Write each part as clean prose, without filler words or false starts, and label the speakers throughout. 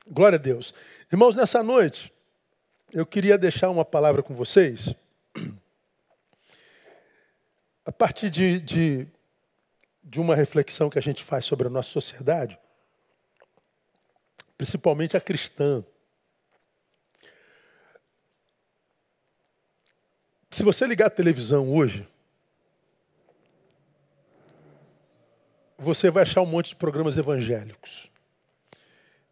Speaker 1: Glória a Deus. Irmãos, nessa noite, eu queria deixar uma palavra com vocês. A partir de uma reflexão que a gente faz sobre a nossa sociedade, principalmente a cristã. Se você ligar a televisão hoje, você vai achar um monte de programas evangélicos.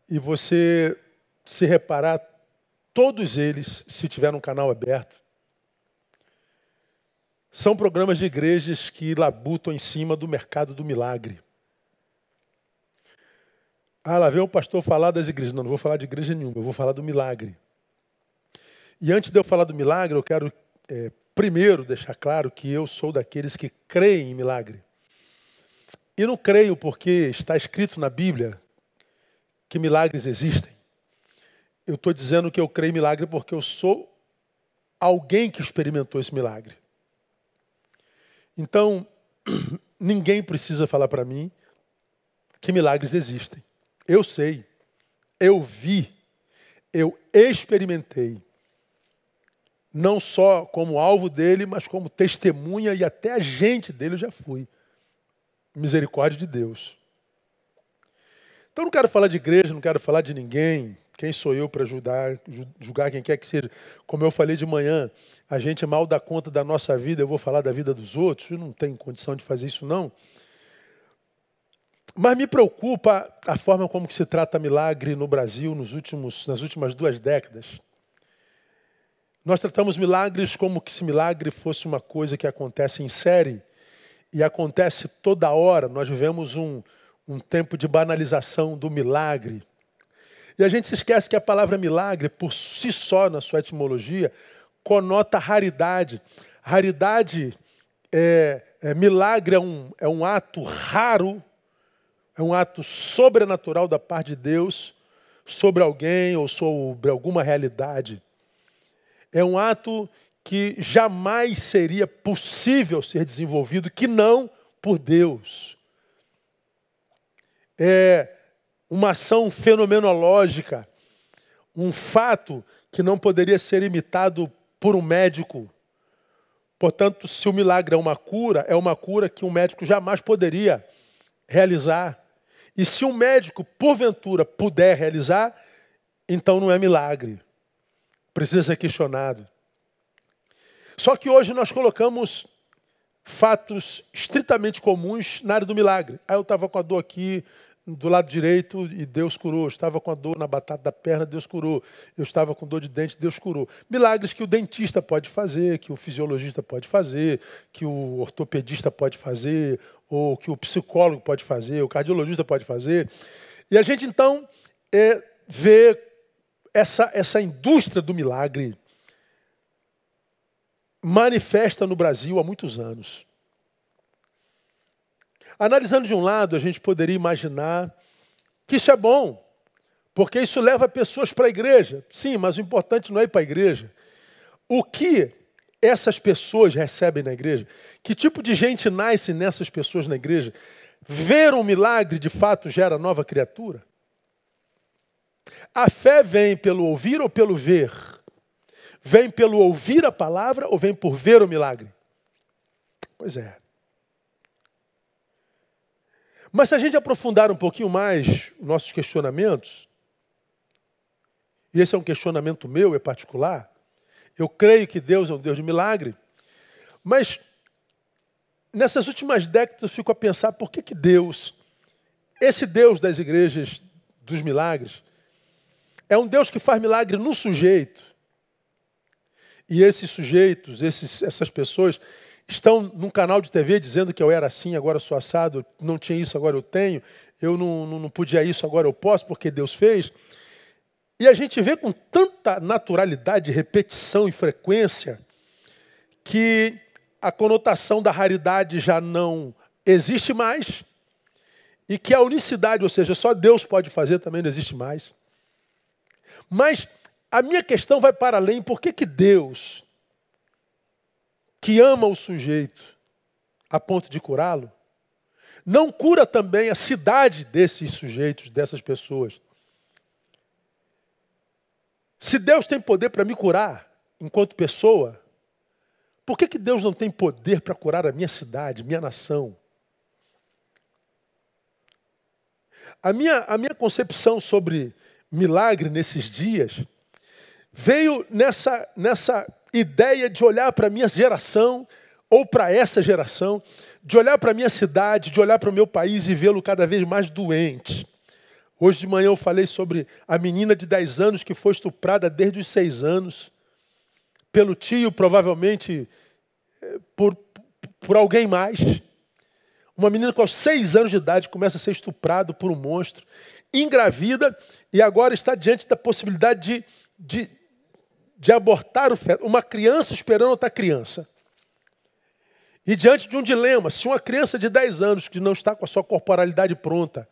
Speaker 1: E você, se reparar, todos eles, se tiver um canal aberto, são programas de igrejas que labutam em cima do mercado do milagre. Ah, lá vem o pastor falar das igrejas. Não vou falar de igreja nenhuma, eu vou falar do milagre. E antes de eu falar do milagre, eu quero primeiro deixar claro que eu sou daqueles que creem em milagre. E não creio porque está escrito na Bíblia que milagres existem. Eu estou dizendo que eu creio em milagre porque eu sou alguém que experimentou esse milagre. Então, ninguém precisa falar para mim que milagres existem. Eu sei, eu vi, eu experimentei. Não só como alvo dele, mas como testemunha e até agente dele eu já fui. Misericórdia de Deus. Então não quero falar de igreja, não quero falar de ninguém. Quem sou eu para julgar quem quer que seja? Como eu falei de manhã, a gente mal dá conta da nossa vida, eu vou falar da vida dos outros. Eu não tenho condição de fazer isso, não. Mas me preocupa a forma como que se trata milagre no Brasil nas últimas 2 décadas. Nós tratamos milagres como que se milagre fosse uma coisa que acontece em série e acontece toda hora. Nós vivemos um tempo de banalização do milagre. E a gente se esquece que a palavra milagre, por si só, na sua etimologia, conota raridade. Raridade, milagre é um ato raro, é um ato sobrenatural da parte de Deus sobre alguém ou sobre alguma realidade. É um ato que jamais seria possível ser desenvolvido, que não por Deus. É uma ação fenomenológica, um fato que não poderia ser imitado por um médico. Portanto, se o milagre é uma cura que um médico jamais poderia realizar. E se um médico, porventura, puder realizar, então não é milagre. Precisa ser questionado. Só que hoje nós colocamos fatos estritamente comuns na área do milagre. Eu estava com a dor aqui do lado direito e Deus curou. Eu estava com a dor na batata da perna, Deus curou. Eu estava com dor de dente, Deus curou. Milagres que o dentista pode fazer, que o fisiologista pode fazer, que o ortopedista pode fazer, ou que o psicólogo pode fazer, o cardiologista pode fazer. E a gente então vê essa indústria do milagre manifesta no Brasil há muitos anos. Analisando de um lado, a gente poderia imaginar que isso é bom, porque isso leva pessoas para a igreja. Sim, mas o importante não é ir para a igreja. O que essas pessoas recebem na igreja? Que tipo de gente nasce nessas pessoas na igreja? Ver um milagre, de fato, gera nova criatura? A fé vem pelo ouvir ou pelo ver? Vem pelo ouvir a palavra ou vem por ver o milagre? Pois é. Mas se a gente aprofundar um pouquinho mais nossos questionamentos, e esse é um questionamento meu, é particular, eu creio que Deus é um Deus de milagre, mas nessas últimas décadas eu fico a pensar por que Deus, esse Deus das igrejas dos milagres, é um Deus que faz milagre no sujeito. E esses sujeitos, essas pessoas, estão num canal de TV dizendo que eu era assim, agora eu sou assado, eu não tinha isso, agora eu tenho, eu não podia isso, agora eu posso, porque Deus fez. E a gente vê com tanta naturalidade, repetição e frequência, que a conotação da raridade já não existe mais, e que a unicidade, ou seja, só Deus pode fazer, também não existe mais. Mas a minha questão vai para além. Por que Deus, que ama o sujeito a ponto de curá-lo, não cura também a cidade desses sujeitos, dessas pessoas? Se Deus tem poder para me curar enquanto pessoa, por que Deus não tem poder para curar a minha cidade, minha nação? A minha concepção sobre milagre nesses dias veio nessa ideia de olhar para a minha geração, ou para essa geração, de olhar para a minha cidade, de olhar para o meu país e vê-lo cada vez mais doente. Hoje de manhã eu falei sobre a menina de 10 anos que foi estuprada desde os 6 anos, pelo tio, provavelmente por alguém mais. Uma menina com 6 anos de idade começa a ser estuprada por um monstro, engravida e agora está diante da possibilidade de abortar o feto. Uma criança esperando outra criança. E diante de um dilema, se uma criança de 10 anos que não está com a sua corporalidade pronta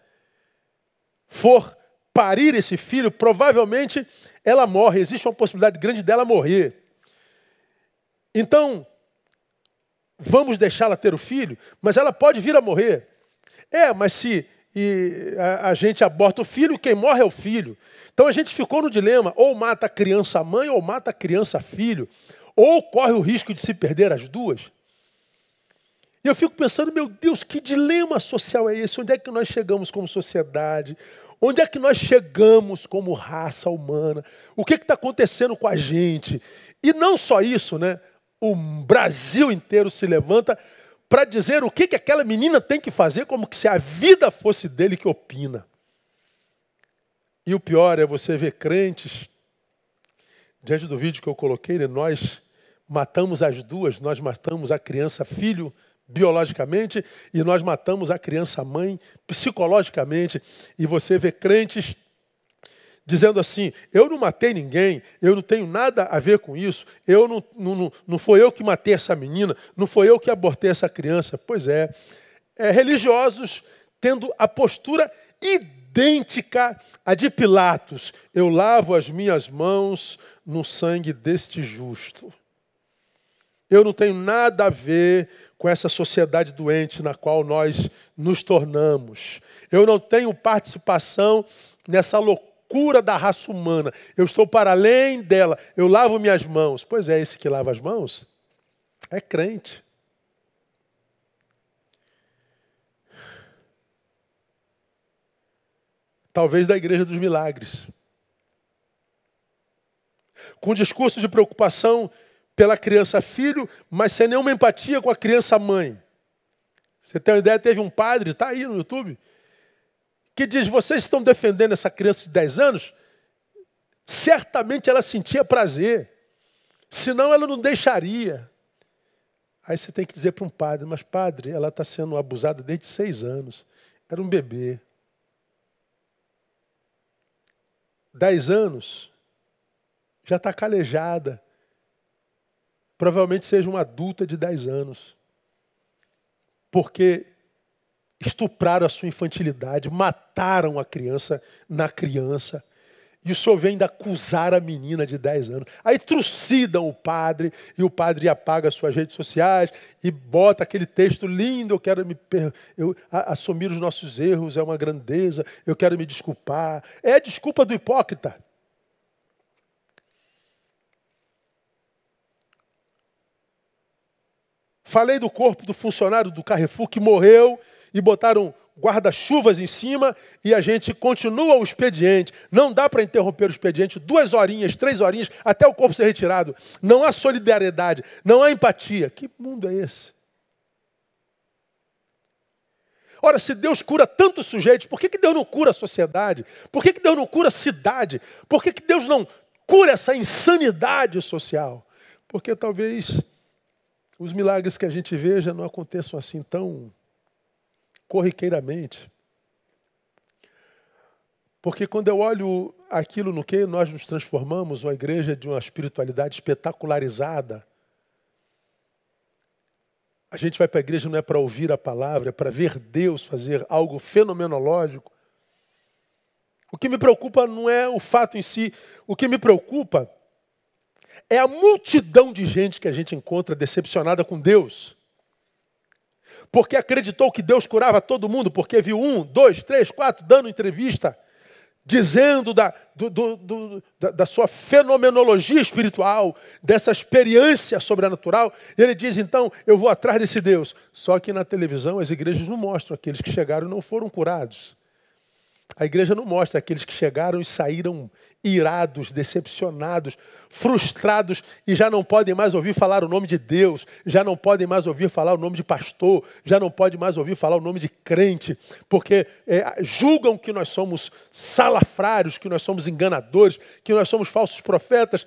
Speaker 1: for parir esse filho, provavelmente ela morre. Existe uma possibilidade grande dela morrer. Então, vamos deixá-la ter o filho, mas ela pode vir a morrer. Mas se a gente aborta o filho, quem morre é o filho. Então a gente ficou no dilema, ou mata a criança a mãe, ou mata a criança a filho. Ou corre o risco de se perder as duas. E eu fico pensando, meu Deus, que dilema social é esse? Onde é que nós chegamos como sociedade? Onde é que nós chegamos como raça humana? O que está acontecendo com a gente? E não só isso, né? O Brasil inteiro se levanta para dizer o que aquela menina tem que fazer, como que se a vida fosse dele que opina. E o pior é você ver crentes, diante do vídeo que eu coloquei, né? Nós matamos as duas, nós matamos a criança filho biologicamente e nós matamos a criança mãe psicologicamente. E você vê crentes dizendo assim, eu não matei ninguém, eu não tenho nada a ver com isso, não foi eu que matei essa menina, não foi eu que abortei essa criança. Pois é, religiosos tendo a postura idêntica à de Pilatos. Eu lavo as minhas mãos no sangue deste justo. Eu não tenho nada a ver com essa sociedade doente na qual nós nos tornamos. Eu não tenho participação nessa loucura da raça humana. Eu estou para além dela. Eu lavo minhas mãos. Pois é, esse que lava as mãos é crente. Talvez da Igreja dos Milagres. Com discurso de preocupação pela criança filho, mas sem nenhuma empatia com a criança mãe. Você tem uma ideia? Teve um padre, está aí no YouTube, que diz, vocês estão defendendo essa criança de 10 anos? Certamente ela sentia prazer, senão ela não deixaria. Aí você tem que dizer para um padre, mas padre, ela está sendo abusada desde 6 anos, era um bebê. 10 anos, já está calejada. Provavelmente seja uma adulta de 10 anos. Porque estupraram a sua infantilidade, mataram a criança na criança. E o senhor vem ainda acusar a menina de 10 anos. Aí trucidam o padre, e o padre apaga as suas redes sociais e bota aquele texto lindo, eu quero assumir os nossos erros, é uma grandeza, eu quero me desculpar. É a desculpa do hipócrita. Falei do corpo do funcionário do Carrefour que morreu e botaram guarda-chuvas em cima e a gente continua o expediente. Não dá para interromper o expediente 2 horinhas, 3 horinhas, até o corpo ser retirado. Não há solidariedade, não há empatia. Que mundo é esse? Ora, se Deus cura tantos sujeitos, por que Deus não cura a sociedade? Por que Deus não cura a cidade? Por que Deus não cura essa insanidade social? Porque talvez os milagres que a gente veja não aconteçam assim tão corriqueiramente. Porque quando eu olho aquilo no que nós nos transformamos, uma igreja de uma espiritualidade espetacularizada, a gente vai para a igreja não é para ouvir a palavra, é para ver Deus fazer algo fenomenológico. O que me preocupa não é o fato em si, o que me preocupa é a multidão de gente que a gente encontra decepcionada com Deus. Porque acreditou que Deus curava todo mundo, porque viu 1, 2, 3, 4 dando entrevista, dizendo da sua fenomenologia espiritual, dessa experiência sobrenatural. Ele diz, então, eu vou atrás desse Deus. Só que na televisão as igrejas não mostram aqueles que chegaram e não foram curados. A igreja não mostra aqueles que chegaram e saíram irados, decepcionados, frustrados e já não podem mais ouvir falar o nome de Deus, já não podem mais ouvir falar o nome de pastor, já não podem mais ouvir falar o nome de crente, porque julgam que nós somos salafrários, que nós somos enganadores, que nós somos falsos profetas.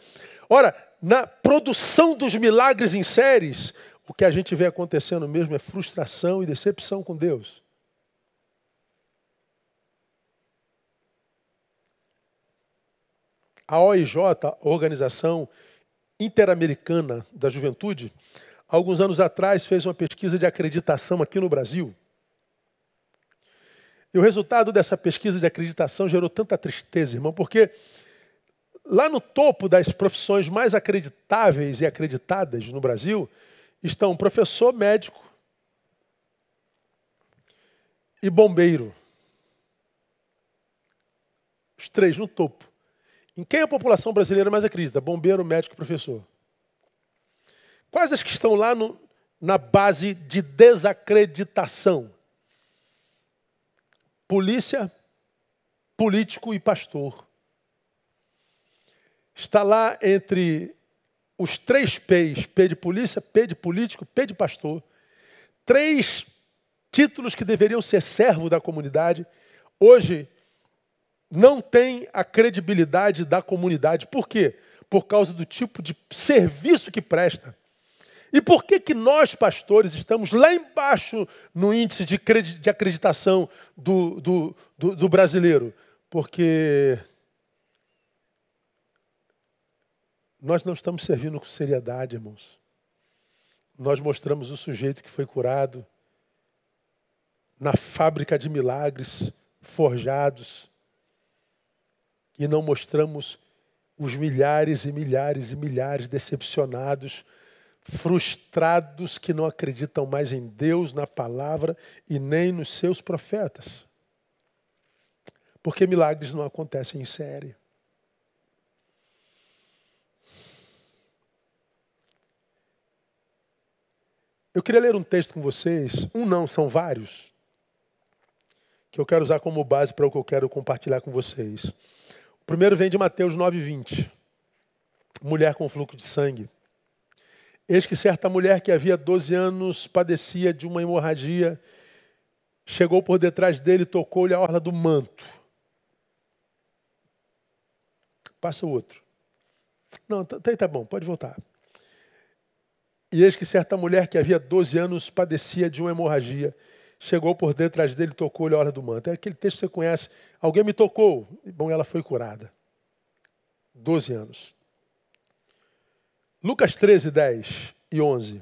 Speaker 1: Ora, na produção dos milagres em séries, o que a gente vê acontecendo mesmo é frustração e decepção com Deus. A OIJ, a Organização Interamericana da Juventude, alguns anos atrás fez uma pesquisa de acreditação aqui no Brasil. E o resultado dessa pesquisa de acreditação gerou tanta tristeza, irmão, porque lá no topo das profissões mais acreditáveis e acreditadas no Brasil estão professor, médico e bombeiro. Os três no topo. Em quem a população brasileira mais acredita? Bombeiro, médico e professor. Quais as que estão lá na base de desacreditação? Polícia, político e pastor. Está lá entre os três P's, P de polícia, P de político, P de pastor. Três títulos que deveriam ser servo da comunidade. Hoje, não tem a credibilidade da comunidade. Por quê? Por causa do tipo de serviço que presta. E por que nós, pastores, estamos lá embaixo no índice de acreditação do brasileiro? Porque nós não estamos servindo com seriedade, irmãos. Nós mostramos o sujeito que foi curado na fábrica de milagres forjados. E não mostramos os milhares e milhares e milhares decepcionados, frustrados, que não acreditam mais em Deus, na palavra e nem nos seus profetas. Porque milagres não acontecem em série. Eu queria ler um texto com vocês, são vários, que eu quero usar como base para o que eu quero compartilhar com vocês. O primeiro vem de Mateus 9:20. Mulher com fluxo de sangue. Eis que certa mulher que havia 12 anos padecia de uma hemorragia, chegou por detrás dele e tocou-lhe a orla do manto. Passa o outro. Não, tá bom, pode voltar. E eis que certa mulher que havia 12 anos padecia de uma hemorragia, chegou por detrás dele e tocou-lhe a orla do manto. É aquele texto que você conhece. Alguém me tocou. Bom, ela foi curada. 12 anos. Lucas 13, 10 e 11.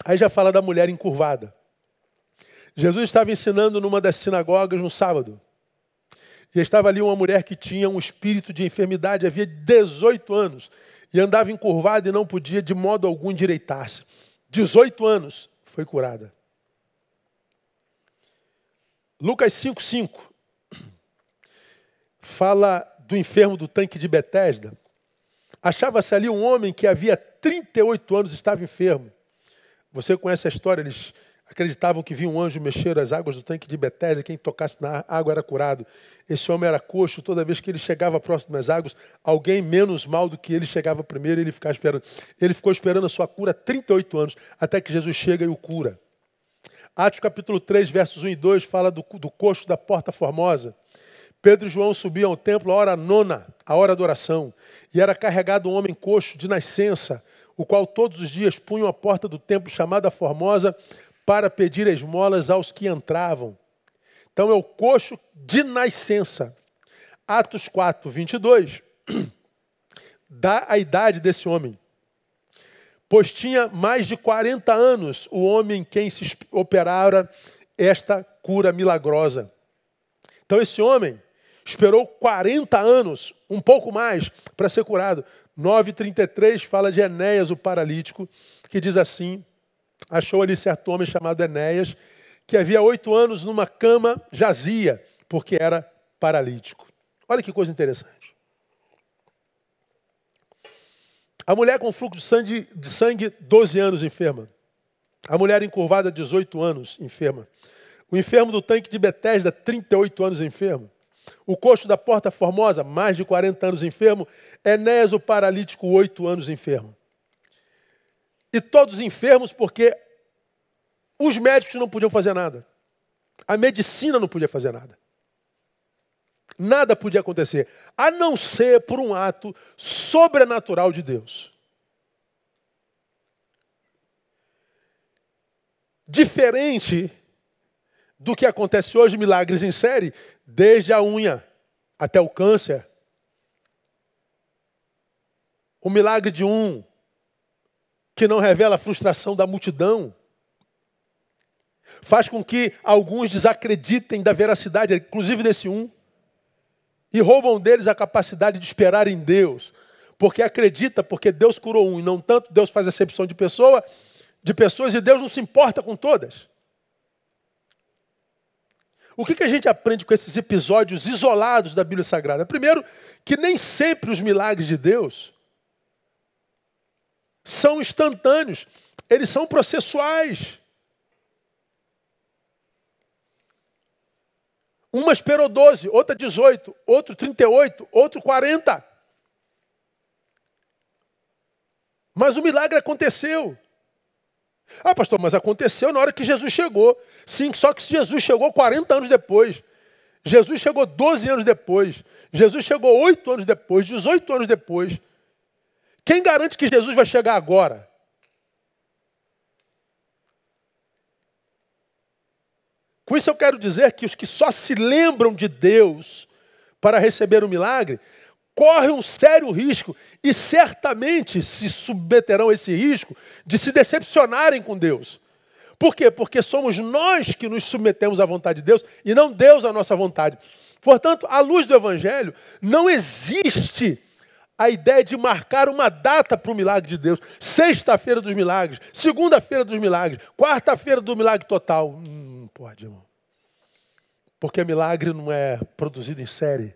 Speaker 1: Aí já fala da mulher encurvada. Jesus estava ensinando numa das sinagogas no sábado. E estava ali uma mulher que tinha um espírito de enfermidade, havia 18 anos. E andava encurvada e não podia de modo algum endireitar-se. 18 anos, foi curada. Lucas 5:5 fala do enfermo do tanque de Betesda. Achava-se ali um homem que havia 38 anos estava enfermo. Você conhece a história, eles acreditavam que vinha um anjo mexer as águas do tanque de Betesda, quem tocasse na água era curado. Esse homem era coxo, toda vez que ele chegava próximo das águas, alguém menos mal do que ele chegava primeiro e ele ficava esperando. Ele ficou esperando a sua cura 38 anos, até que Jesus chega e o cura. Atos capítulo 3, versos 1 e 2, fala do coxo da Porta Formosa. Pedro e João subiam ao templo a hora nona, a hora da oração, e era carregado um homem coxo de nascença, o qual todos os dias punham a porta do templo chamada Formosa, para pedir esmolas aos que entravam. Então é o coxo de nascença. Atos 4, 22, dá a idade desse homem. Pois tinha mais de 40 anos o homem em quem se operara esta cura milagrosa. Então esse homem esperou 40 anos, um pouco mais, para ser curado. 9:33 fala de Enéas, o paralítico, que diz assim: achou ali certo homem chamado Enéas, que havia 8 anos numa cama jazia, porque era paralítico. Olha que coisa interessante. A mulher com fluxo de sangue 12 anos enferma. A mulher encurvada 18 anos enferma. O enfermo do tanque de Betesda 38 anos enfermo. O coxo da Porta Formosa, mais de 40 anos enfermo. Enéas, o paralítico, 8 anos enfermo. E todos enfermos porque os médicos não podiam fazer nada. A medicina não podia fazer nada. Nada podia acontecer, a não ser por um ato sobrenatural de Deus. Diferente do que acontece hoje, milagres em série, desde a unha até o câncer. O milagre de um que não revela a frustração da multidão faz com que alguns desacreditem da veracidade, inclusive desse um, e roubam deles a capacidade de esperar em Deus, porque acredita, porque Deus curou um, e não tanto Deus faz acepção de pessoas, e Deus não se importa com todas. O que a gente aprende com esses episódios isolados da Bíblia Sagrada? Primeiro, que nem sempre os milagres de Deus são instantâneos, eles são processuais. Uma esperou 12, outra 18, outro 38, outro 40. Mas o milagre aconteceu. Ah, pastor, mas aconteceu na hora que Jesus chegou. Sim, só que Jesus chegou 40 anos depois. Jesus chegou 12 anos depois. Jesus chegou 8 anos depois, 18 anos depois. Quem garante que Jesus vai chegar agora? Com isso eu quero dizer que os que só se lembram de Deus para receber o milagre, correm um sério risco e certamente se submeterão a esse risco de se decepcionarem com Deus. Por quê? Porque somos nós que nos submetemos à vontade de Deus e não Deus à nossa vontade. Portanto, à luz do Evangelho, não existe a ideia de marcar uma data para o milagre de Deus. Sexta-feira dos milagres, segunda-feira dos milagres, quarta-feira do milagre total. Não pode, irmão. Porque milagre não é produzido em série.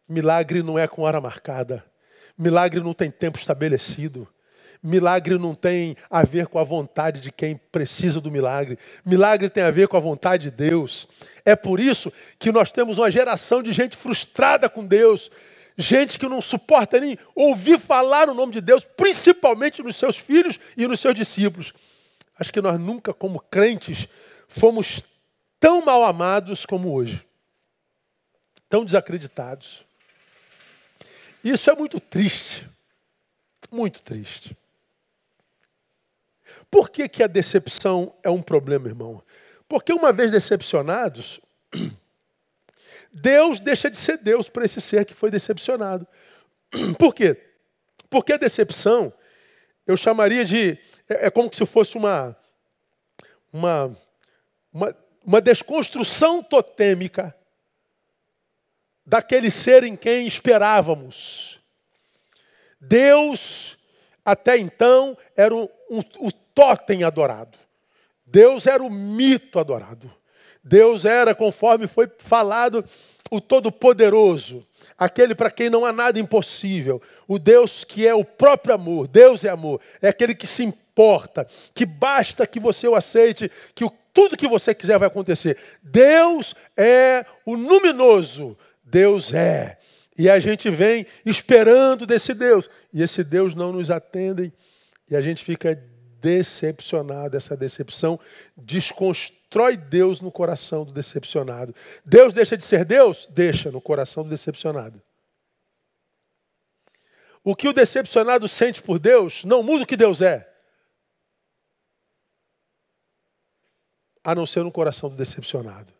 Speaker 1: Milagre não é com hora marcada. Milagre não tem tempo estabelecido. Milagre não tem a ver com a vontade de quem precisa do milagre. Milagre tem a ver com a vontade de Deus. É por isso que nós temos uma geração de gente frustrada com Deus. Gente que não suporta nem ouvir falar o nome de Deus, principalmente nos seus filhos e nos seus discípulos. Acho que nós nunca, como crentes, fomos tão mal amados como hoje. Tão desacreditados. Isso é muito triste. Muito triste. Por que a decepção é um problema, irmão? Porque uma vez decepcionados, Deus deixa de ser Deus para esse ser que foi decepcionado. Por quê? Porque a decepção, eu chamaria de... É como se fosse uma desconstrução totêmica daquele ser em quem esperávamos. Deus, até então, era o tótem adorado. Deus era o mito adorado. Deus era, conforme foi falado, o Todo-Poderoso, aquele para quem não há nada impossível, o Deus que é o próprio amor. Deus é amor, é aquele que se importa, que basta que você o aceite, que tudo que você quiser vai acontecer. Deus é o luminoso, Deus é. E a gente vem esperando desse Deus, e esse Deus não nos atende, e a gente fica decepcionado. Essa decepção desconstrói Deus no coração do decepcionado. Deus deixa de ser Deus? Deixa no coração do decepcionado. O que o decepcionado sente por Deus não muda o que Deus é. A não ser no coração do decepcionado.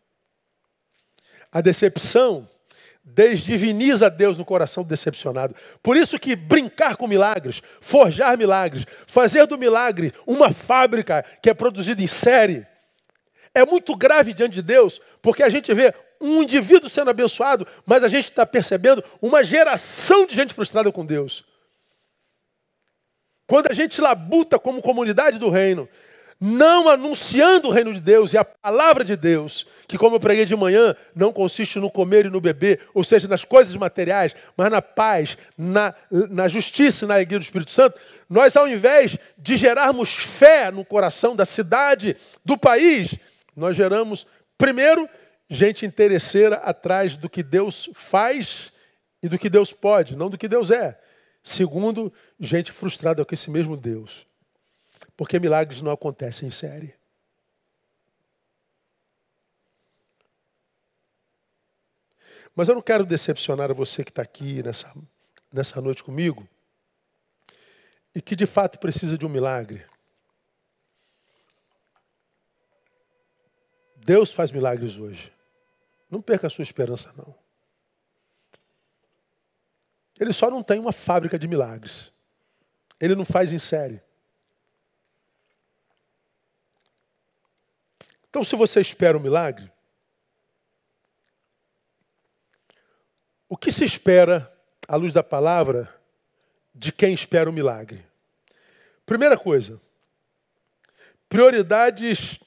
Speaker 1: A decepção desdiviniza Deus no coração do decepcionado. Por isso que brincar com milagres, forjar milagres, fazer do milagre uma fábrica que é produzida em série, é muito grave diante de Deus, porque a gente vê um indivíduo sendo abençoado, mas a gente está percebendo uma geração de gente frustrada com Deus. Quando a gente labuta como comunidade do reino, não anunciando o reino de Deus e a palavra de Deus, que, como eu preguei de manhã, não consiste no comer e no beber, ou seja, nas coisas materiais, mas na paz, na justiça e na alegria do Espírito Santo, nós, ao invés de gerarmos fé no coração da cidade, do país, nós geramos, primeiro, gente interesseira atrás do que Deus faz e do que Deus pode, não do que Deus é. Segundo, gente frustrada com esse mesmo Deus. Porque milagres não acontecem em série. Mas eu não quero decepcionar você que está aqui nessa noite comigo e que de fato precisa de um milagre. Deus faz milagres hoje. Não perca a sua esperança, não. Ele só não tem uma fábrica de milagres. Ele não faz em série. Então, se você espera um milagre, o que se espera, à luz da palavra, de quem espera um milagre? Primeira coisa, prioridades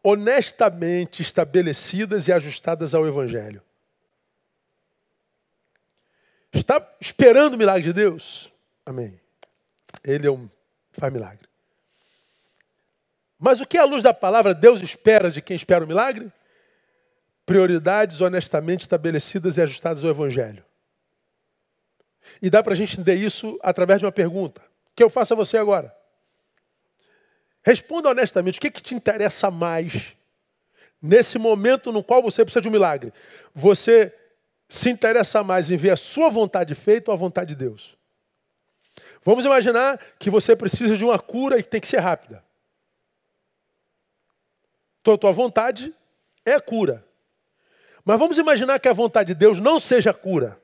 Speaker 1: honestamente estabelecidas e ajustadas ao Evangelho. Está esperando o milagre de Deus? Amém. Ele faz milagre. Mas o que, à luz da palavra, Deus espera de quem espera o milagre? Prioridades honestamente estabelecidas e ajustadas ao Evangelho. E dá para a gente entender isso através de uma pergunta, que eu faço a você agora. Responda honestamente, o que te interessa mais nesse momento no qual você precisa de um milagre? Você se interessa mais em ver a sua vontade feita ou a vontade de Deus? Vamos imaginar que você precisa de uma cura e que tem que ser rápida. Então, a tua vontade é a cura. Mas vamos imaginar que a vontade de Deus não seja a cura.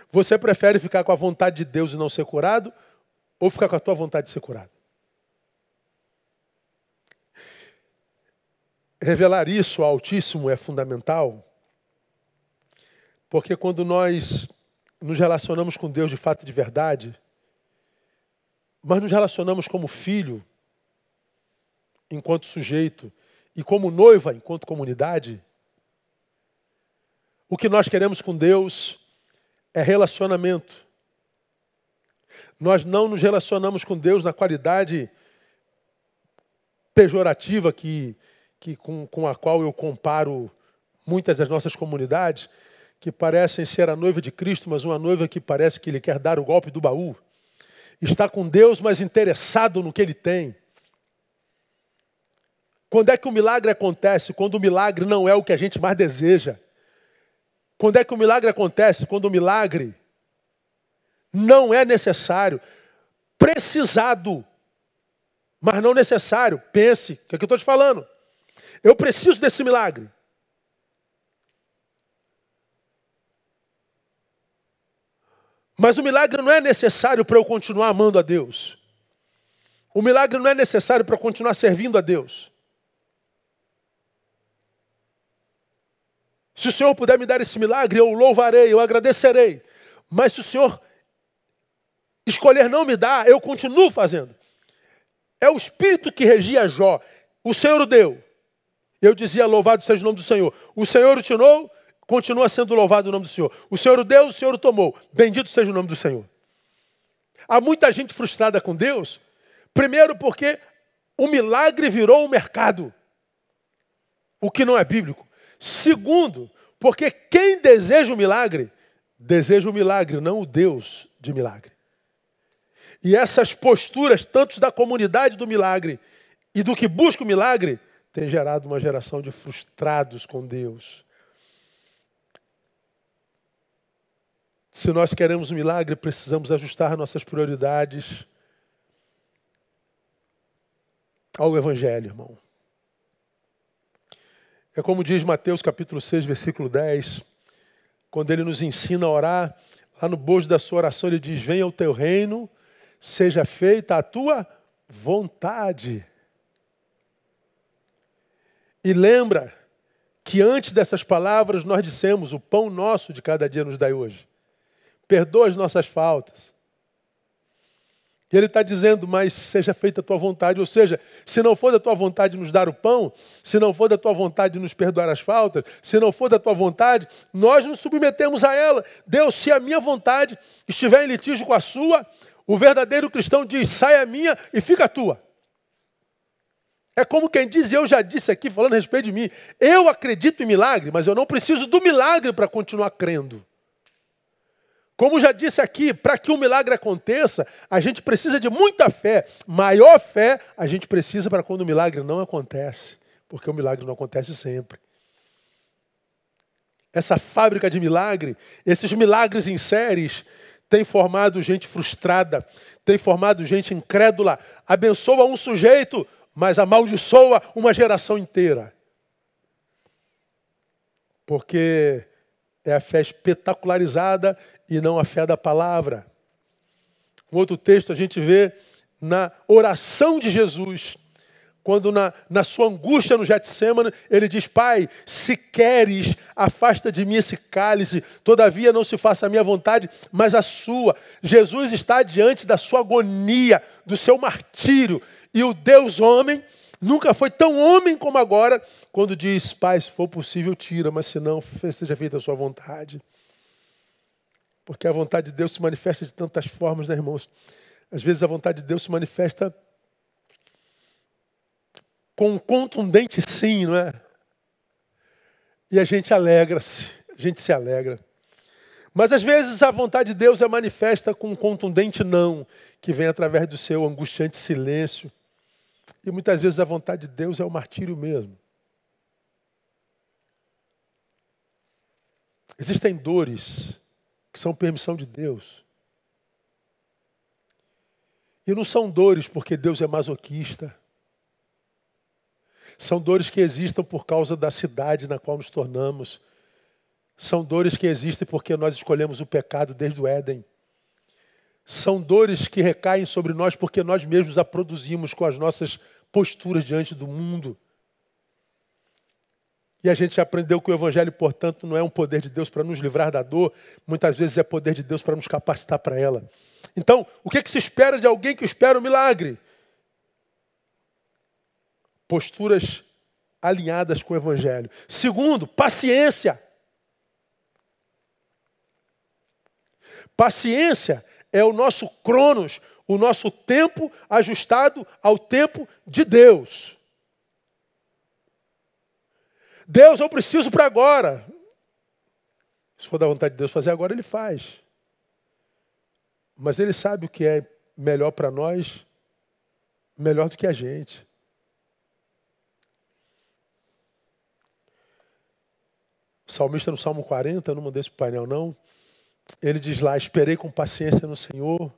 Speaker 1: Você prefere ficar com a vontade de Deus e não ser curado, ou ficar com a tua vontade de ser curado? Revelar isso ao Altíssimo é fundamental, porque quando nós nos relacionamos com Deus de fato e de verdade, mas nos relacionamos como filho, enquanto sujeito, e como noiva, enquanto comunidade, o que nós queremos com Deus é relacionamento. Nós não nos relacionamos com Deus na qualidade pejorativa com a qual eu comparo muitas das nossas comunidades, que parecem ser a noiva de Cristo, mas uma noiva que parece que Ele quer dar o golpe do baú. Está com Deus, mas interessado no que Ele tem. Quando é que o milagre acontece? Quando o milagre não é o que a gente mais deseja. Quando é que o milagre acontece? Quando o milagre não é necessário. Precisado, mas não necessário. Pense, o que é que eu estou te falando? Eu preciso desse milagre. Mas o milagre não é necessário para eu continuar amando a Deus. O milagre não é necessário para eu continuar servindo a Deus. Se o Senhor puder me dar esse milagre, eu o louvarei, eu agradecerei. Mas se o Senhor escolher não me dar, eu continuo fazendo. É o Espírito que regia Jó. O Senhor o deu. Eu dizia, louvado seja o nome do Senhor. O Senhor o tirou, continua sendo louvado o nome do Senhor. O Senhor o deu, o Senhor o tomou. Bendito seja o nome do Senhor. Há muita gente frustrada com Deus. Primeiro porque o milagre virou um mercado. O que não é bíblico. Segundo, porque quem deseja o milagre, não o Deus de milagre. E essas posturas, tanto da comunidade do milagre e do que busca o milagre, tem gerado uma geração de frustrados com Deus. Se nós queremos um milagre, precisamos ajustar nossas prioridades ao Evangelho, irmão. É como diz Mateus capítulo 6, versículo 10, quando ele nos ensina a orar, lá no bojo da sua oração ele diz, venha o teu reino, seja feita a tua vontade. E lembra que antes dessas palavras nós dissemos, o pão nosso de cada dia nos dai hoje. Perdoa as nossas faltas. E ele está dizendo, mas seja feita a tua vontade. Ou seja, se não for da tua vontade nos dar o pão, se não for da tua vontade nos perdoar as faltas, se não for da tua vontade, nós nos submetemos a ela. Deus, se a minha vontade estiver em litígio com a sua, o verdadeiro cristão diz, sai a minha e fica a tua. É como quem diz, eu já disse aqui, falando a respeito de mim, eu acredito em milagre, mas eu não preciso do milagre para continuar crendo. Como já disse aqui, para que um milagre aconteça, a gente precisa de muita fé. Maior fé a gente precisa para quando o milagre não acontece. Porque o milagre não acontece sempre. Essa fábrica de milagre, esses milagres em séries, tem formado gente frustrada, tem formado gente incrédula. Abençoa um sujeito, mas amaldiçoa uma geração inteira. Porque é a fé espetacularizada e não a fé da palavra. Um outro texto a gente vê na oração de Jesus, quando na sua angústia no Getsêmani, ele diz, Pai, se queres, afasta de mim esse cálice, todavia não se faça a minha vontade, mas a sua. Jesus está diante da sua agonia, do seu martírio, e o Deus homem nunca foi tão homem como agora, quando diz, Pai, se for possível, tira, mas se não, seja feita a sua vontade. Porque a vontade de Deus se manifesta de tantas formas, né, irmãos? Às vezes a vontade de Deus se manifesta com um contundente sim, não é? E a gente alegra-se, a gente se alegra. Mas às vezes a vontade de Deus é manifesta com um contundente não, que vem através do seu angustiante silêncio. E muitas vezes a vontade de Deus é o martírio mesmo. Existem dores que são permissão de Deus. E não são dores porque Deus é masoquista. São dores que existem por causa da cidade na qual nos tornamos. São dores que existem porque nós escolhemos o pecado desde o Éden. São dores que recaem sobre nós porque nós mesmos a produzimos com as nossas posturas diante do mundo. E a gente aprendeu que o Evangelho, portanto, não é um poder de Deus para nos livrar da dor, muitas vezes é poder de Deus para nos capacitar para ela. Então, o que se espera de alguém que espera o milagre? Posturas alinhadas com o Evangelho. Segundo, paciência. Paciência é o nosso cronos, o nosso tempo ajustado ao tempo de Deus. Deus, eu preciso para agora. Se for da vontade de Deus fazer agora, Ele faz. Mas Ele sabe o que é melhor para nós, melhor do que a gente. O salmista no Salmo 40, eu não mandei esse painel não, ele diz lá, esperei com paciência no Senhor,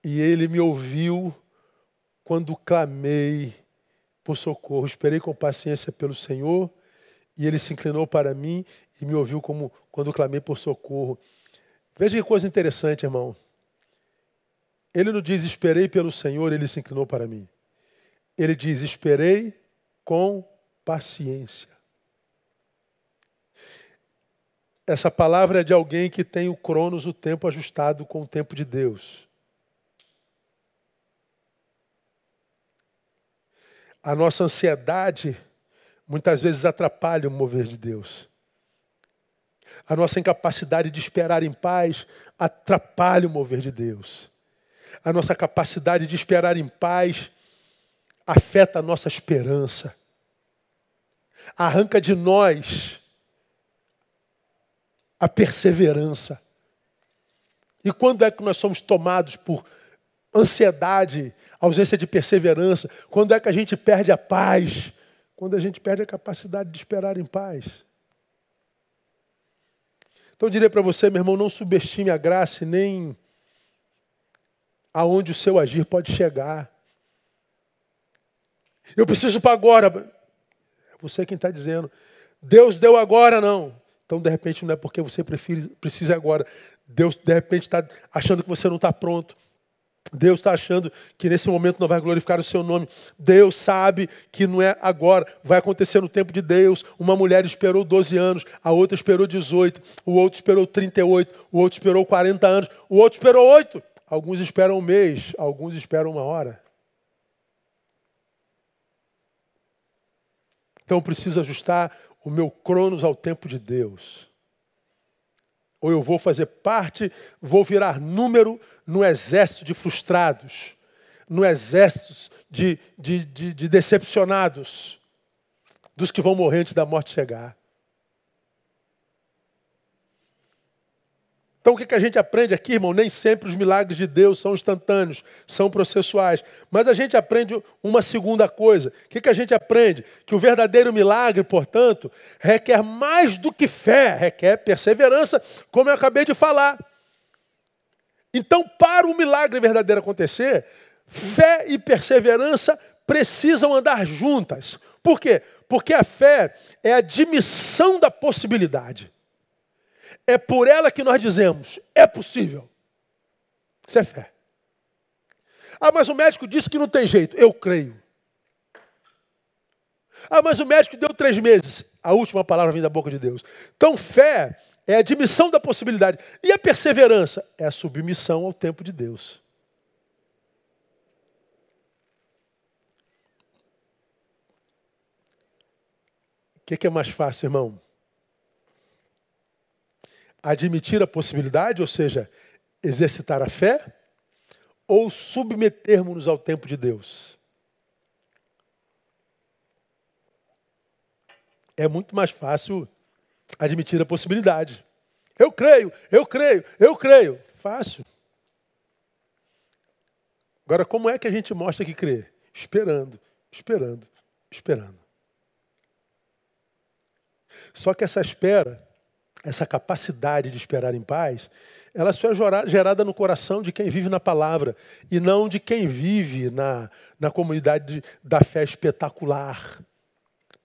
Speaker 1: e Ele me ouviu quando clamei por socorro. Esperei com paciência pelo Senhor, e Ele se inclinou para mim e me ouviu como quando clamei por socorro. Veja que coisa interessante, irmão. Ele não diz, esperei pelo Senhor, Ele se inclinou para mim. Ele diz, esperei com paciência. Essa palavra é de alguém que tem o cronos, o tempo ajustado com o tempo de Deus. A nossa ansiedade muitas vezes atrapalha o mover de Deus. A nossa incapacidade de esperar em paz atrapalha o mover de Deus. A nossa capacidade de esperar em paz afeta a nossa esperança. Arranca de nós a perseverança. E quando é que nós somos tomados por ansiedade, ausência de perseverança? Quando é que a gente perde a paz? Quando a gente perde a capacidade de esperar em paz. Então eu diria para você, meu irmão, não subestime a graça e nem aonde o seu agir pode chegar. Eu preciso para agora. É você quem está dizendo. Deus deu agora, não. Então, de repente, não é porque você precisa agora. Deus, de repente, está achando que você não está pronto. Deus está achando que nesse momento não vai glorificar o seu nome. Deus sabe que não é agora. Vai acontecer no tempo de Deus. Uma mulher esperou 12 anos, a outra esperou 18, o outro esperou 38, o outro esperou 40 anos, o outro esperou 8. alguns esperam um mês, alguns esperam uma hora. Então eu preciso ajustar o meu cronos ao tempo de Deus. Ou eu vou fazer parte, vou virar número no exército de frustrados, no exército de decepcionados, dos que vão morrer antes da morte chegar. Então o que a gente aprende aqui, irmão? Nem sempre os milagres de Deus são instantâneos, são processuais. Mas a gente aprende uma segunda coisa. O que a gente aprende? Que o verdadeiro milagre, portanto, requer mais do que fé, requer perseverança, como eu acabei de falar. Então, para o milagre verdadeiro acontecer, fé e perseverança precisam andar juntas. Por quê? Porque a fé é a admissão da possibilidade. É por ela que nós dizemos, é possível. Isso é fé. Ah, mas o médico disse que não tem jeito. Eu creio. Ah, mas o médico deu 3 meses. A última palavra vem da boca de Deus. Então, fé é a admissão da possibilidade. E a perseverança é a submissão ao tempo de Deus. O que é mais fácil, irmão? Admitir a possibilidade, ou seja, exercitar a fé, ou submetermos-nos ao tempo de Deus? É muito mais fácil admitir a possibilidade. Eu creio, eu creio, eu creio. Fácil. Agora, como é que a gente mostra que crê? Esperando, esperando, esperando. Só que essa espera, essa capacidade de esperar em paz, ela só é gerada no coração de quem vive na palavra e não de quem vive na comunidade da fé espetacular,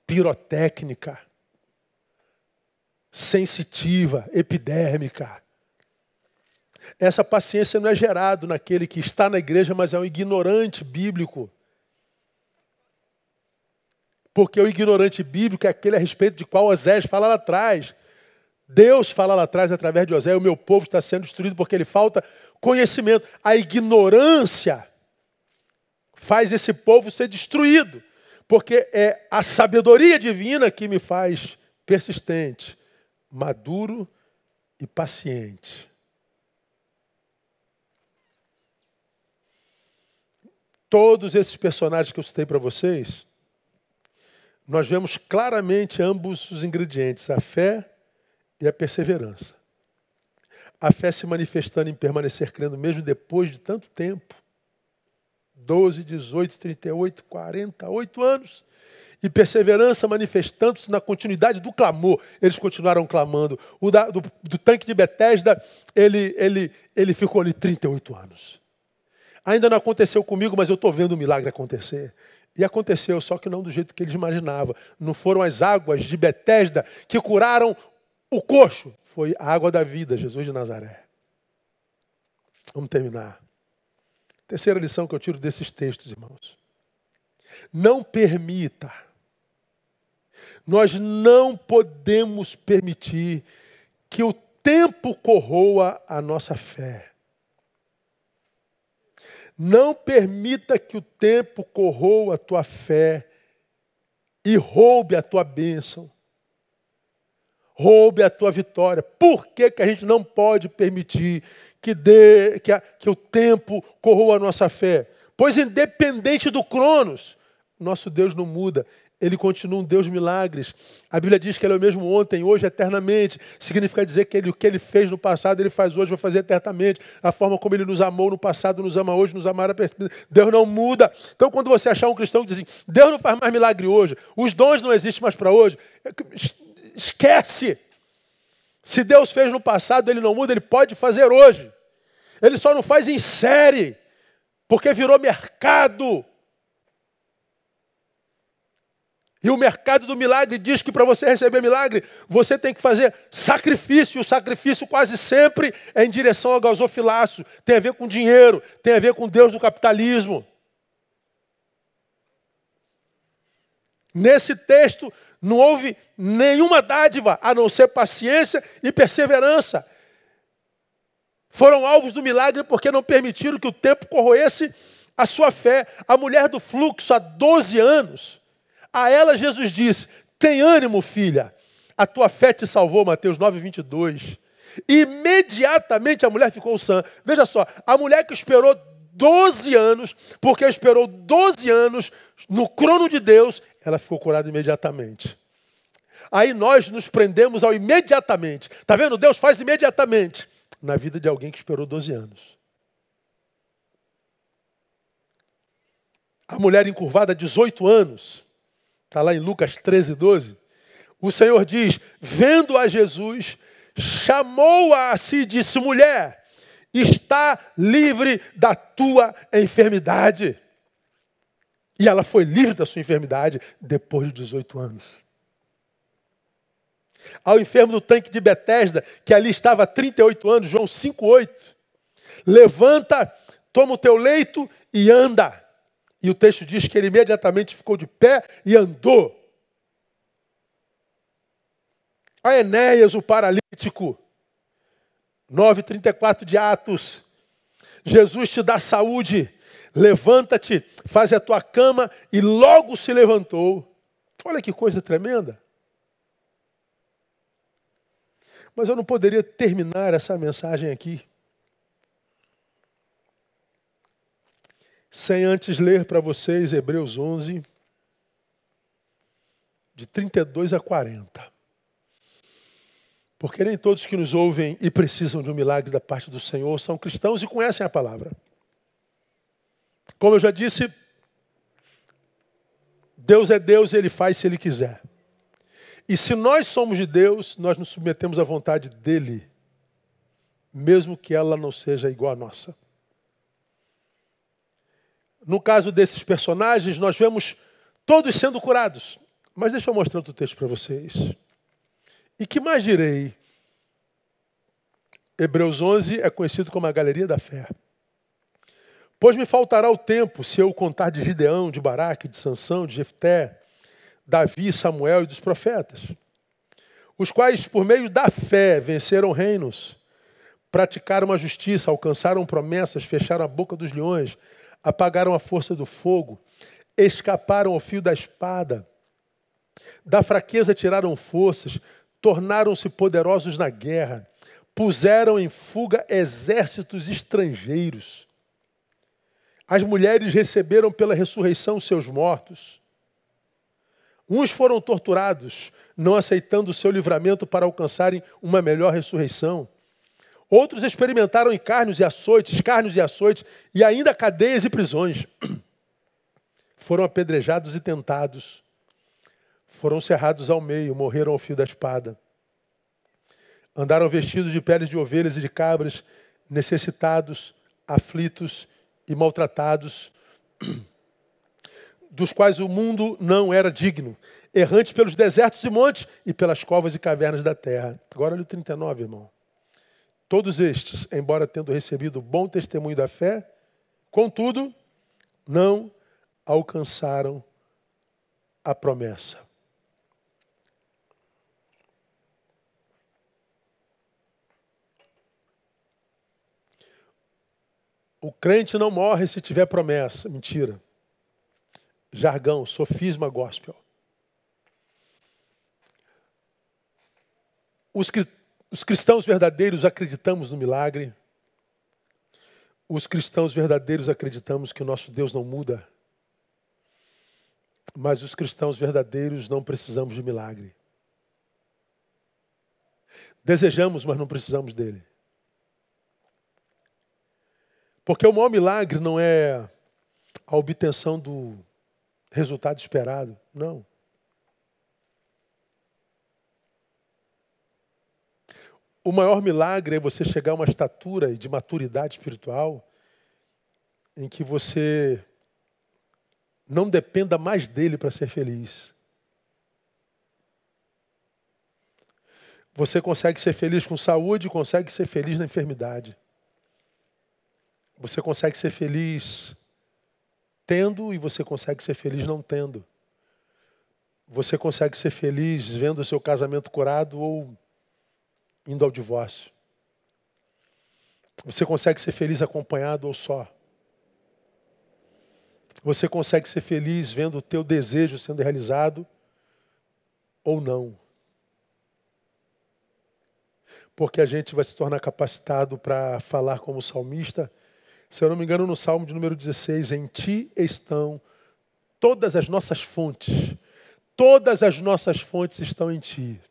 Speaker 1: pirotécnica, sensitiva, epidérmica. Essa paciência não é gerada naquele que está na igreja, mas é um ignorante bíblico. Porque o ignorante bíblico é aquele a respeito de qual Osés fala lá atrás. Deus fala lá atrás, através de Osés, o meu povo está sendo destruído porque ele falta conhecimento. A ignorância faz esse povo ser destruído, porque é a sabedoria divina que me faz persistente, maduro e paciente. Todos esses personagens que eu citei para vocês, nós vemos claramente ambos os ingredientes, a fé e a perseverança. A fé se manifestando em permanecer crendo mesmo depois de tanto tempo. 12, 18, 38, 48 anos. E perseverança manifestando-se na continuidade do clamor. Eles continuaram clamando. O do tanque de Betesda, ele ficou ali 38 anos. Ainda não aconteceu comigo, mas eu estou vendo o milagre acontecer. E aconteceu, só que não do jeito que eles imaginavam. Não foram as águas de Betesda que curaram o coxo. Foi a água da vida, Jesus de Nazaré. Vamos terminar. Terceira lição que eu tiro desses textos, irmãos. Não permita. Nós não podemos permitir que o tempo corroa a nossa fé. Não permita que o tempo corroa a tua fé e roube a tua bênção. Roube a tua vitória. Por que a gente não pode permitir que o tempo corroa a nossa fé? Pois independente do cronos, nosso Deus não muda. Ele continua um Deus de milagres. A Bíblia diz que Ele é o mesmo ontem, hoje, eternamente. Significa dizer que o que Ele fez no passado, Ele faz hoje, vai fazer eternamente. A forma como Ele nos amou no passado, nos ama hoje, nos amará. Deus não muda. Então, quando você achar um cristão que diz assim, Deus não faz mais milagre hoje, os dons não existem mais para hoje, esquece. Se Deus fez no passado, Ele não muda, Ele pode fazer hoje. Ele só não faz em série, porque virou mercado. E o mercado do milagre diz que para você receber milagre, você tem que fazer sacrifício. E o sacrifício quase sempre é em direção ao gasofilácio. Tem a ver com dinheiro, tem a ver com Deus do capitalismo. Nesse texto não houve nenhuma dádiva, a não ser paciência e perseverança. Foram alvos do milagre porque não permitiram que o tempo corroesse a sua fé. A mulher do fluxo, há 12 anos, a ela Jesus disse: tem ânimo, filha, a tua fé te salvou, Mateus 9:22. Imediatamente a mulher ficou sã. Veja só, a mulher que esperou 12 anos, porque esperou 12 anos no crono de Deus, ela ficou curada imediatamente. Aí nós nos prendemos ao imediatamente. Está vendo? Deus faz imediatamente na vida de alguém que esperou 12 anos. A mulher encurvada, 18 anos, está lá em Lucas 13:12. O Senhor diz, vendo a Jesus, chamou-a a si e disse: mulher, está livre da tua enfermidade. E ela foi livre da sua enfermidade depois de 18 anos. Ao enfermo do tanque de Betesda, que ali estava há 38 anos, João 5:8. Levanta, toma o teu leito e anda. E o texto diz que ele imediatamente ficou de pé e andou. A Enéas, o paralítico, 9:34 de Atos. Jesus te dá saúde, levanta-te, faz a tua cama, e logo se levantou. Olha que coisa tremenda. Mas eu não poderia terminar essa mensagem aqui sem antes ler para vocês Hebreus 11, de 32 a 40. Porque nem todos que nos ouvem e precisam de um milagre da parte do Senhor são cristãos e conhecem a palavra. Como eu já disse, Deus é Deus e Ele faz se Ele quiser. E se nós somos de Deus, nós nos submetemos à vontade dEle, mesmo que ela não seja igual à nossa. No caso desses personagens, nós vemos todos sendo curados. Mas deixa eu mostrar outro texto para vocês. E que mais direi? Hebreus 11 é conhecido como a galeria da fé. Pois me faltará o tempo se eu contar de Gideão, de Baraque, de Sansão, de Jefté, Davi, Samuel e dos profetas, os quais, por meio da fé, venceram reinos, praticaram a justiça, alcançaram promessas, fecharam a boca dos leões, apagaram a força do fogo, escaparam ao fio da espada, da fraqueza tiraram forças, tornaram-se poderosos na guerra, puseram em fuga exércitos estrangeiros. As mulheres receberam pela ressurreição seus mortos. Uns foram torturados, não aceitando o seu livramento para alcançarem uma melhor ressurreição. Outros experimentaram escárnios e açoites, e ainda cadeias e prisões. Foram apedrejados e tentados. Foram cerrados ao meio, morreram ao fio da espada. Andaram vestidos de peles de ovelhas e de cabras, necessitados, aflitos e maltratados, dos quais o mundo não era digno, errantes pelos desertos e montes e pelas covas e cavernas da terra. Agora olha o 39, irmão. Todos estes, embora tendo recebido bom testemunho da fé, contudo, não alcançaram a promessa. O crente não morre se tiver promessa. Mentira. Jargão, sofisma gospel. Os cristãos verdadeiros acreditamos no milagre. Os cristãos verdadeiros acreditamos que o nosso Deus não muda. Mas os cristãos verdadeiros não precisamos de milagre. Desejamos, mas não precisamos dele. Porque o maior milagre não é a obtenção do resultado esperado, não. O maior milagre é você chegar a uma estatura de maturidade espiritual em que você não dependa mais dele para ser feliz. Você consegue ser feliz com saúde, consegue ser feliz na enfermidade. Você consegue ser feliz tendo e você consegue ser feliz não tendo. Você consegue ser feliz vendo o seu casamento curado ou indo ao divórcio. Você consegue ser feliz acompanhado ou só? Você consegue ser feliz vendo o teu desejo sendo realizado ou não? Porque a gente vai se tornar capacitado para falar como salmista. Se eu não me engano, no Salmo de número 16, em ti estão todas as nossas fontes. Todas as nossas fontes estão em ti.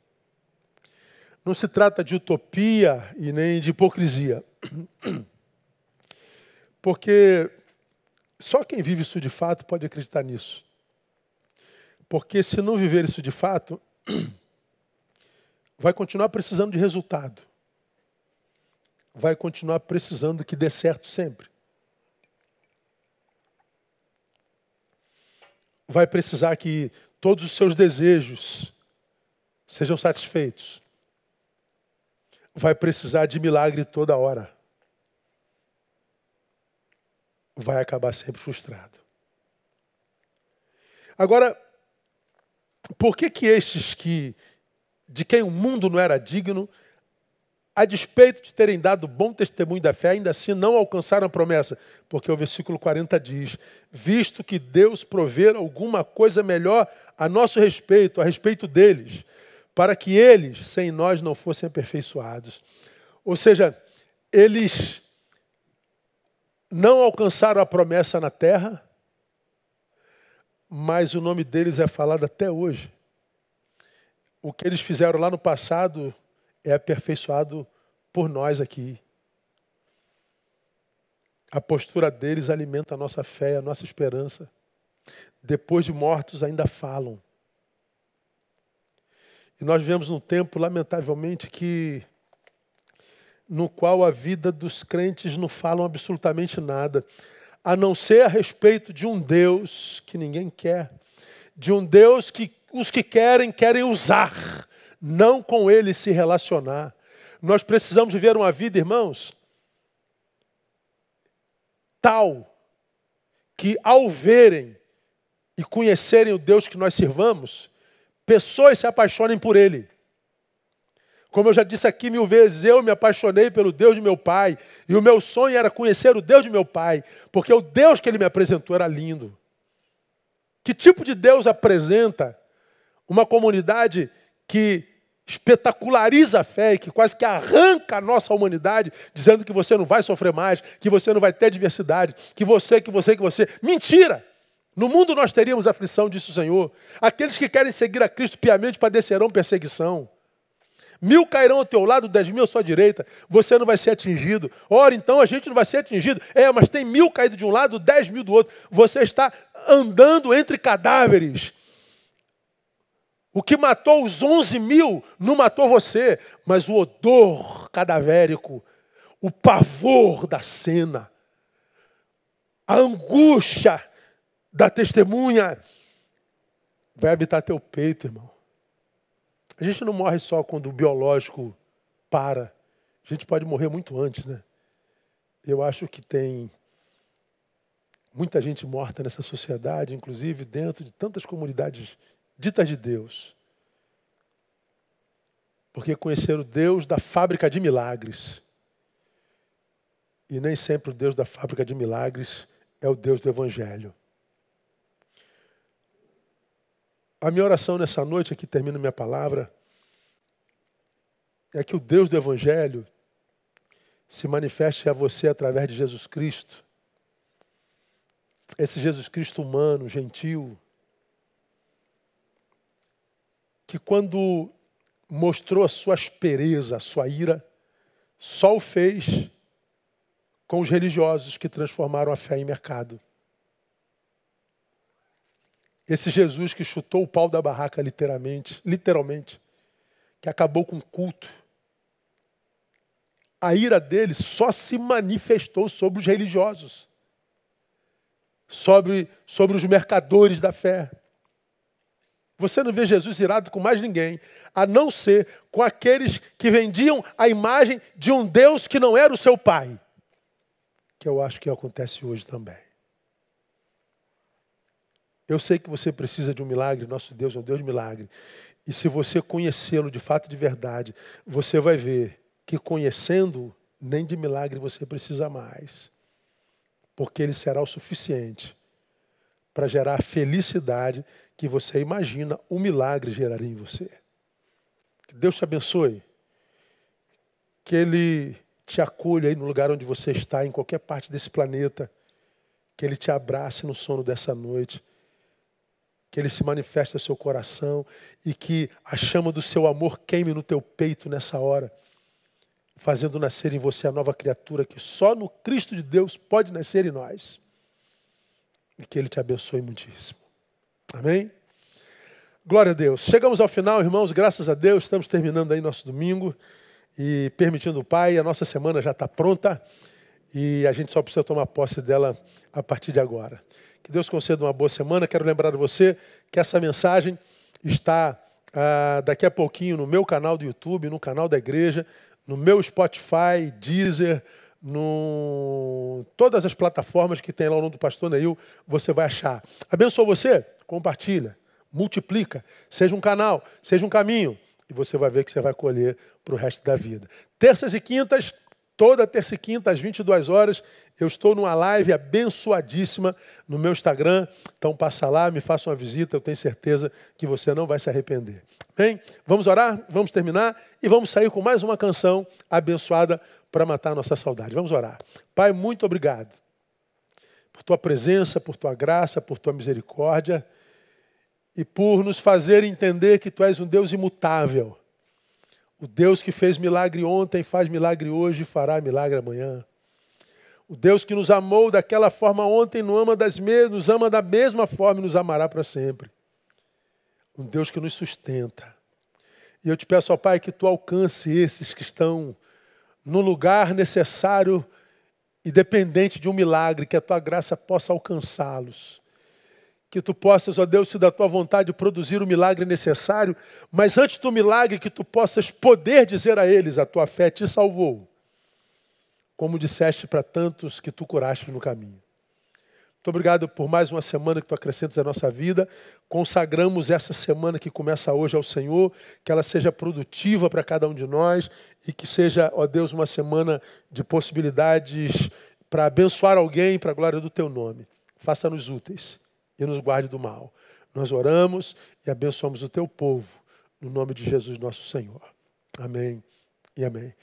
Speaker 1: Não se trata de utopia e nem de hipocrisia. Porque só quem vive isso de fato pode acreditar nisso. Porque se não viver isso de fato, vai continuar precisando de resultado. Vai continuar precisando que dê certo sempre. Vai precisar que todos os seus desejos sejam satisfeitos. Vai precisar de milagre toda hora. Vai acabar sempre frustrado. Agora, por que estes de quem o mundo não era digno, a despeito de terem dado bom testemunho da fé, ainda assim não alcançaram a promessa? Porque o versículo 40 diz, visto que Deus prover alguma coisa melhor a nosso respeito, a respeito deles, para que eles, sem nós, não fossem aperfeiçoados. Ou seja, eles não alcançaram a promessa na terra, mas o nome deles é falado até hoje. O que eles fizeram lá no passado é aperfeiçoado por nós aqui. A postura deles alimenta a nossa fé, a nossa esperança. Depois de mortos ainda falam. E nós vivemos num tempo, lamentavelmente, no qual a vida dos crentes não falam absolutamente nada, a não ser a respeito de um Deus que ninguém quer, de um Deus que os que querem usar, não com ele se relacionar. Nós precisamos viver uma vida, irmãos, tal que ao verem e conhecerem o Deus que nós servamos, pessoas se apaixonem por ele. Como eu já disse aqui 1000 vezes, eu me apaixonei pelo Deus de meu pai. E o meu sonho era conhecer o Deus de meu pai. Porque o Deus que ele me apresentou era lindo. Que tipo de Deus apresenta uma comunidade que espetaculariza a fé e que quase que arranca a nossa humanidade, dizendo que você não vai sofrer mais, que você não vai ter diversidade, que você... Mentira! No mundo nós teríamos aflição, disse o Senhor. Aqueles que querem seguir a Cristo piamente padecerão perseguição. 1000 cairão ao teu lado, 10.000 à sua direita. Você não vai ser atingido. Ora, então a gente não vai ser atingido. Mas tem 1000 caídos de um lado, 10.000 do outro. Você está andando entre cadáveres. O que matou os 11.000 não matou você. Mas o odor cadavérico, o pavor da cena, a angústia da testemunha vai habitar teu peito, irmão. A gente não morre só quando o biológico para. A gente pode morrer muito antes, né? Eu acho que tem muita gente morta nessa sociedade, inclusive dentro de tantas comunidades ditas de Deus. Porque conheceram o Deus da fábrica de milagres. E nem sempre o Deus da fábrica de milagres é o Deus do Evangelho. A minha oração nessa noite, aqui termina minha palavra, é que o Deus do Evangelho se manifeste a você através de Jesus Cristo. Esse Jesus Cristo humano, gentil, que quando mostrou a sua aspereza, a sua ira, só o fez com os religiosos que transformaram a fé em mercado. Esse Jesus que chutou o pau da barraca literalmente, que acabou com o culto. A ira dele só se manifestou sobre os religiosos, sobre os mercadores da fé. Você não vê Jesus irado com mais ninguém, a não ser com aqueles que vendiam a imagem de um Deus que não era o seu pai. Que eu acho que acontece hoje também. Eu sei que você precisa de um milagre, nosso Deus é um Deus de milagre. E se você conhecê-lo de fato e de verdade, você vai ver que conhecendo nem de milagre você precisa mais. Porque ele será o suficiente para gerar a felicidade que você imagina o milagre geraria em você. Que Deus te abençoe. Que Ele te acolha aí no lugar onde você está, em qualquer parte desse planeta. Que Ele te abrace no sono dessa noite. Que Ele se manifeste no seu coração e que a chama do seu amor queime no teu peito nessa hora, fazendo nascer em você a nova criatura que só no Cristo de Deus pode nascer em nós. E que Ele te abençoe muitíssimo. Amém? Glória a Deus. Chegamos ao final, irmãos, graças a Deus, estamos terminando aí nosso domingo e permitindo o Pai, a nossa semana já está pronta e a gente só precisa tomar posse dela a partir de agora. Que Deus conceda uma boa semana. Quero lembrar a você que essa mensagem está daqui a pouquinho no meu canal do YouTube, no canal da igreja, no meu Spotify, Deezer, todas as plataformas que tem lá o nome do Pastor Neil, você vai achar. Abençoa você? Compartilha, multiplica, seja um canal, seja um caminho, e você vai ver que você vai colher para o resto da vida. Terças e quintas, toda terça e quinta, às 22 horas, eu estou numa live abençoadíssima no meu Instagram. Então passa lá, me faça uma visita, eu tenho certeza que você não vai se arrepender. Bem, vamos orar, vamos terminar e vamos sair com mais uma canção abençoada para matar a nossa saudade. Vamos orar. Pai, muito obrigado por Tua presença, por Tua graça, por Tua misericórdia e por nos fazer entender que Tu és um Deus imutável. O Deus que fez milagre ontem, faz milagre hoje e fará milagre amanhã. O Deus que nos amou daquela forma ontem nos ama da mesma forma e nos amará para sempre. Um Deus que nos sustenta. E eu te peço, ó Pai, que Tu alcance esses que estão no lugar necessário e dependente de um milagre, que a Tua graça possa alcançá-los. Que Tu possas, ó Deus, se da Tua vontade produzir o milagre necessário, mas antes do milagre que Tu possas poder dizer a eles, a Tua fé te salvou. Como disseste para tantos que Tu curaste no caminho. Muito obrigado por mais uma semana que Tu acrescentas à nossa vida. Consagramos essa semana que começa hoje ao Senhor, que ela seja produtiva para cada um de nós e que seja, ó Deus, uma semana de possibilidades para abençoar alguém para a glória do Teu nome. Faça-nos úteis e nos guarde do mal. Nós oramos e abençoamos o Teu povo, no nome de Jesus nosso Senhor. Amém e amém.